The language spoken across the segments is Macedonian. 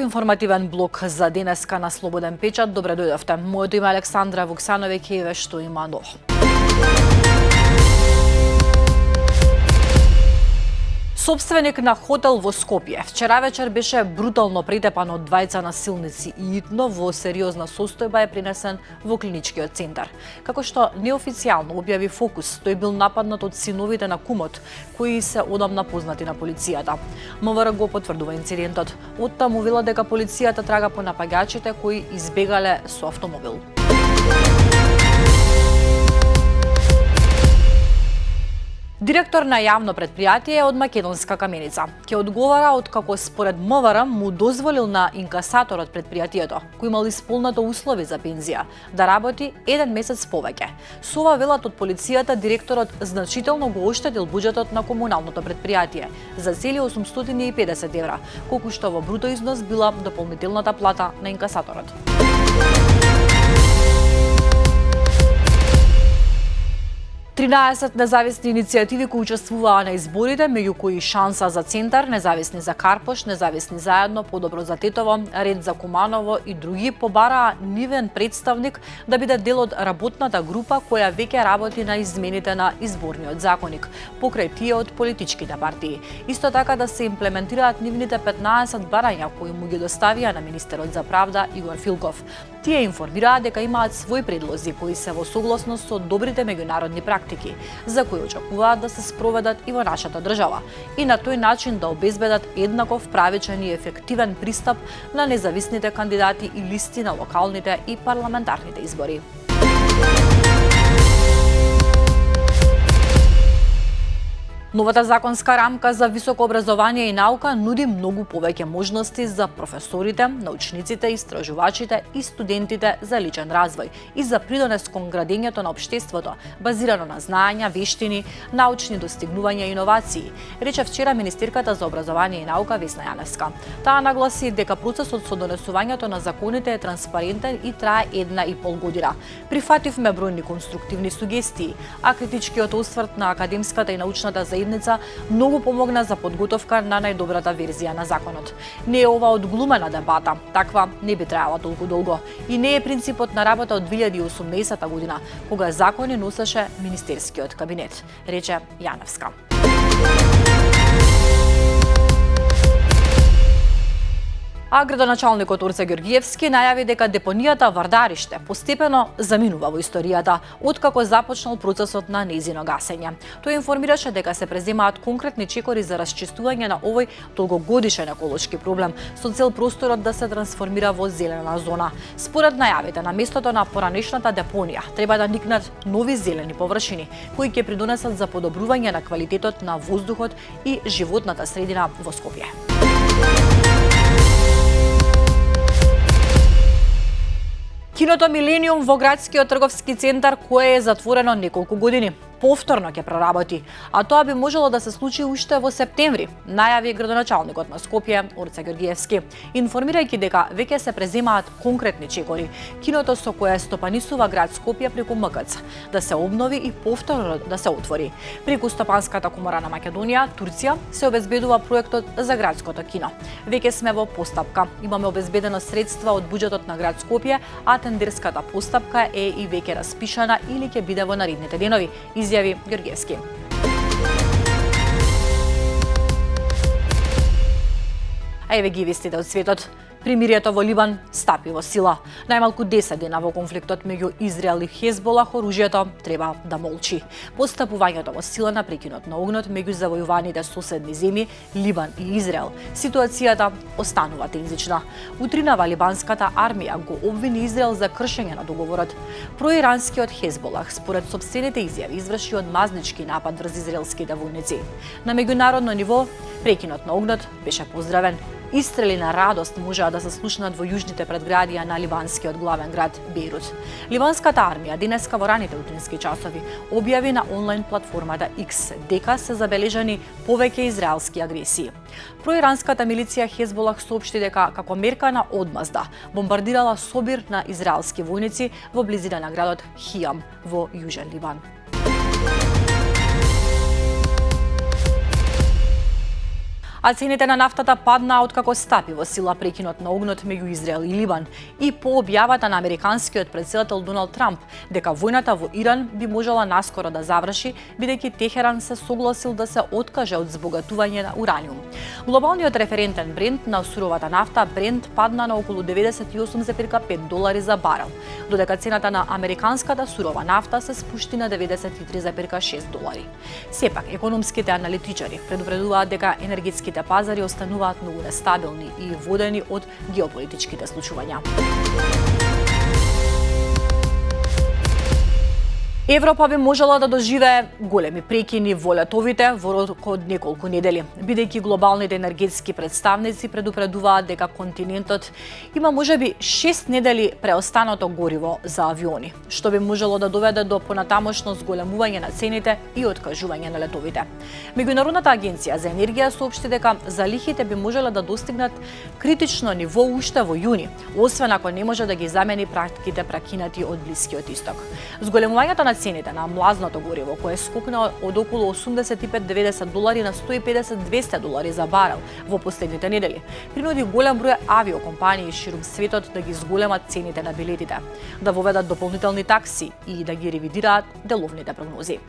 информативен блок за денеска на Слободен печат. Добре дојдовте. Моето име е Александра Вуксанове, ќе еве што има ново. Собственик на хотел во Скопје вчера вечер беше брутално претепан од двајца насилници и итно во сериозна состојба е принесен во клиничкиот центар. Како што неофицијално објави Фокус, тој бил нападнат од синовите на кумот, кои се одамна познати на полицијата. МВР го потврдува инцидентот. Оттаму вела дека полицијата трага по напаѓачите кои избегале со автомобил. Директор на јавно предпријатие од Македонска каменица ќе одговара откако според МВР му дозволил на инкасаторот предпријатието, кој имал исполнато услови за пензија, да работи еден месец повеќе. Со ова велат од полицијата, директорот значително го оштетил буџетот на комуналното предпријатие за цели 850 евра, колку што во бруто износ била дополнителната плата на инкасаторот. 13 независни иницијативи кои учествуваа на изборите, меѓу кои Шанса за Центар, Независни за Карпош, Независни заедно, Подобро за Тетово, Ред за Куманово и други побараа нивен представник да биде дел од работната група која веќе работи на измените на изборниот законник, покрај тие од политичките партии. Исто така да се имплементираат нивните 15 барања кои му ги доставија на министерот за правда Игор Филков. Тие информираа дека имаат своји предлози кои се во согласност со добрите меѓународни практики, за кои очекуваат да се спроведат и во нашата држава, и на тој начин да обезбедат еднаков, правичен и ефективен пристап на независните кандидати и листи на локалните и парламентарните избори. Новата законска рамка за високо образование и наука нуди многу повеќе можности за професорите, научниците, истражувачите и студентите за личен развој и за придонес кон градењето на општеството, базирано на знаења, вештини, научни достигнувања и иновации, рече вчера министерката за образование и наука Весна Јаневска. Таа нагласи дека процесот со донесувањето на законите е транспарентен и трае 1,5 година. Прифативме бројни конструктивни сугестии, а критичкиот осврт на академската и научната заедница многу помогна за подготовка на најдобрата верзија на законот. Не е ова одглумена дебата, таква не би траела толку долго. И не е принципот на работа од 2018 година, кога закони носеше Министерскиот кабинет, рече Јаневска. А градоначалникот Орце Ѓорѓиевски најави дека депонијата Вардариште постепено заминува во историјата, откако започнал процесот на нејзино гасење. Тој информираше дека се преземаат конкретни чекори за расчистување на овој долгогодишен еколошки проблем, со цел просторот да се трансформира во зелена зона. Според најавите, на местото на поранешната депонија треба да никнат нови зелени површини, кои ќе придонесат за подобрување на квалитетот на воздухот и животната средина во Скопје. Киното Милениум во градскиот трговски центар, кое е затворено неколку години, повторно ќе проработи, а тоа би можело да се случи уште во септември, најави градоначалникот на Скопје Орце Ѓорѓиевски, информирајќи дека веќе се преземаат конкретни чекори киното со кое стопанисува град Скопје преку МКЦ да се обнови и повторно да се отвори. Преку Стопанската комора на Македонија, Турција, се обезбедува проектот за градското кино. Веќе сме во постапка. Имаме обезбедено средства од буџетот на град Скопје, а тендерската постапка е и веќе распишана или ќе биде во наредните денови, изјави Ѓорѓиевски. А еве ги вестите од светот. Примирието во Либан стапи во сила. Најмалку 10 дена во конфликтот меѓу Израел и Хезболах, оружјето треба да молчи. Постапувањето во сила на прекинот на огнот меѓу завојуваните соседни земји Либан и Израел, ситуацијата останува тензична. Утринава либанската армија го обвини Израел за кршење на договорот. Проиранскиот Хезболах, според сопствените изјави, изврши одмазнички напад врз израелските војници. На меѓународно ниво, прекинот на огнот беше поздравен. Истрели на радост можеа да се слушнат во јужните предградија на либанскиот главен град Бејрут. Либанската армија денеска во раните утрински часови објави на онлайн платформата X дека се забележани повеќе израелски агресии. Проиранската милиција Хезболах соопшти дека како мерка на одмазда бомбардирала собир на израелски војници во близина на градот Хиам во јужен Либан. А цените на нафтата паднаа откако стапи во сила прекинот на огнот меѓу Израел и Либан и по објавата на американскиот претседател Доналд Трамп дека војната во Иран би можела наскоро да заврши, бидејќи Техеран се согласил да се откаже од збогатување на ураниум. Глобалниот референтен Брент на суровата нафта Брент падна на околу $98,5 за барел, додека цената на американската сурова нафта се спушти на $93,6. Сепак, економските аналитичари предупредуваат дека енергетските пазари остануваат многу нестабилни и водени од геополитичките случувања. Европа би можела да доживее големи прекини во летовите во рок од неколку недели, бидејќи глобалните енергетски представници предупредуваат дека континентот има можеби 6 недели преостанато гориво за авиони, што би можело да доведе до понатамошно зголемување на цените и откажување на летовите. Меѓународната агенција за енергија соопшти дека залихите би можеле да достигнат критично ниво уште во јуни, освен ако не може да ги замени пратките прекинати од Блискиот исток. Зголемувањето на цените на млазното гориво, кое скокна од околу $80-90 на $150-200 за барел во последните недели, принуди голем број авиокомпании ширум светот да ги зголемат цените на билетите, да воведат дополнителни такси и да ги ревидираат деловните прогнози.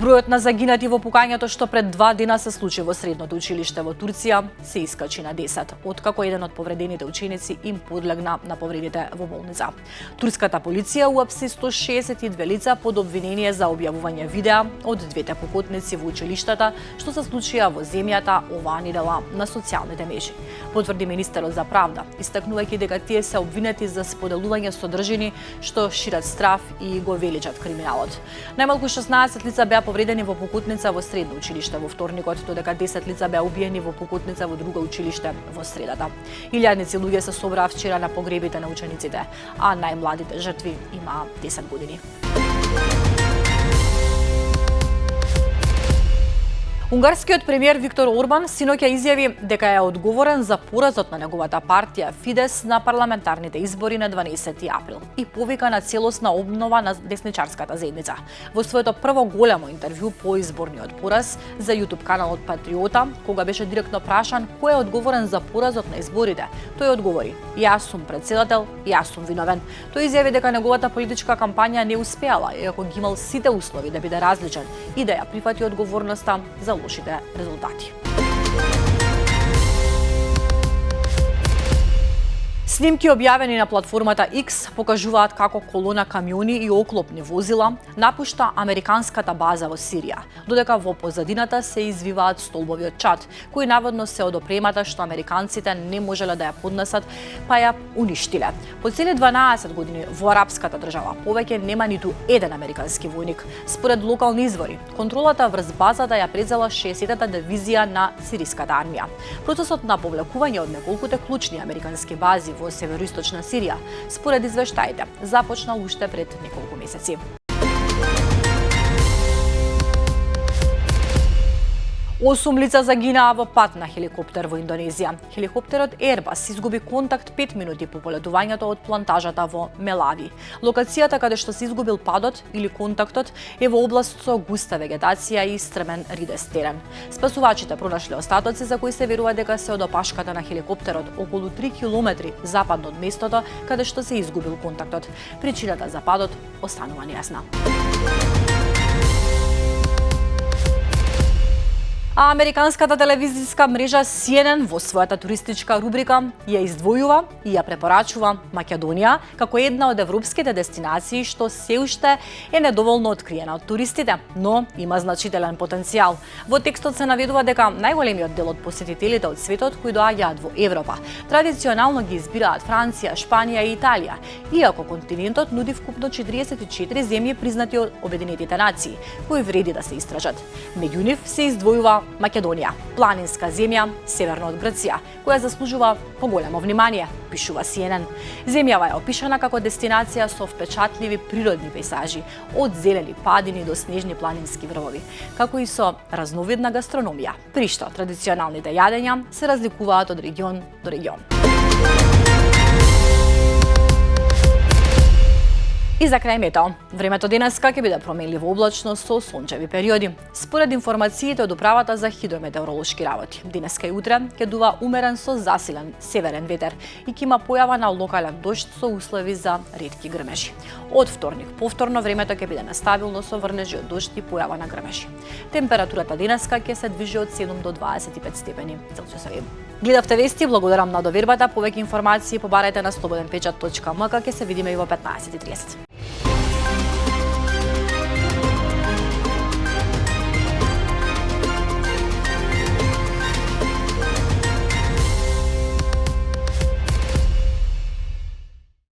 Бројот на загинати во пукањето што пред 2 дена се случи во средното училиште во Турција се искачи на 10, откако еден од повредените ученици им подлегна на повредите во болница. Турската полиција уапси 162 лица под обвинение за објавување видеа од двете пукотници во училиштата што се случија во земјата оваа недела на социјалните мрежи, потврди министерот за правда, истакнувајќи дека тие се обвинети за споделување содржини што шират страв и го величат криминалот. Најмалку 16 лица беа повредени во пукотница во средно училиште во вторникот, додека 10 лица беа убиени во пукотница во друго училиште во средата. Илјадници луѓе се собраа вчера на погребите на учениците, а најмладите жртви имаа 10 години. Унгарскиот премиер Виктор Орбан синоќа изјави дека е одговорен за поразот на неговата партија Фидес на парламентарните избори на 12 април и повика на целосна обнова на десничарската заедница. Во своето прво големо интервју по изборниот пораз за YouTube каналот Патриота, кога беше директно прашан кој е одговорен за поразот на изборите, тој одговори: "Јас сум претседател, јас сум виновен." Тој изјави дека неговата политичка кампања не успеала, иако ги имал сите услови да биде различен и да ја прифати одговорноста за лошите резултати. Снимки објавени на платформата X покажуваат како колона камиони и оклопни возила напушта американската база во Сирија, додека во позадината се извиваат столбови од чад, кои наводно се од опремата што американците не можеле да ја поднесат, па ја уништиле. По цели 12 години во арапската држава повеќе нема ниту еден американски војник. Според локални извори, контролата врз базата ја презела 60-та дивизија на сириската армија. Процесот на повлекување од неколкуте клучни американски бази во североисточна Сирија, според извештаите, започнал уште пред неколку месеци. Осум лица загинаа во пат на хеликоптер во Индонезија. Хеликоптерот Airbus изгуби контакт 5 минути по полетувањето од плантажата во Мелави. Локацијата каде што се изгубил падот или контактот е во област со густа вегетација и стрмен ридест терен. Спасувачите пронашле остатоци за кои се верува дека се од опашката на хеликоптерот околу 3 километри западно од местото каде што се изгубил контактот. Причината за падот останува нејасна. А американската телевизиска мрежа CNN во својата туристичка рубрика ја издвојува и ја препорачува Македонија како една од европските дестинации што се уште е недоволно откриена од туристите, но има значителен потенцијал. Во текстот се наведува дека најголемиот дел од посетителите од светот кои доаѓаат во Европа традиционално ги избираат Франција, Шпанија и Италија, иако континентот нуди вкупно 44 земји признати од Обединетите нации, кои вреди да се истражат. Меѓу нив се издвојува Македонија, планинска земја северно од Грција, која заслужува поголемо внимание, пишува CNN. Земјава е опишана како дестинација со впечатливи природни пейзажи, од зелени падини до снежни планински врвови, како и со разновидна гастрономија, при што традиционалните јадења се разликуваат од регион до регион. И за крај метео. Времето денеска ќе биде променливо облачно со сончеви периоди. Според информациите од управата за хидрометеоролошки работи, денеска и утре ќе дува умерен со засилен северен ветер и ќе има појава на локален дожд со услови за ретки грмежи. Од вторник повторно времето ќе биде нестабилно со врнежи од дожд и појава на грмежи. Температурата денеска ќе се движи од 7 до 25 степени Целзиусови. Гледавте вести, благодарам на довербата. Повеќе информации побарајте на slobodnpečat.mk, ќе се видиме и во 15:30.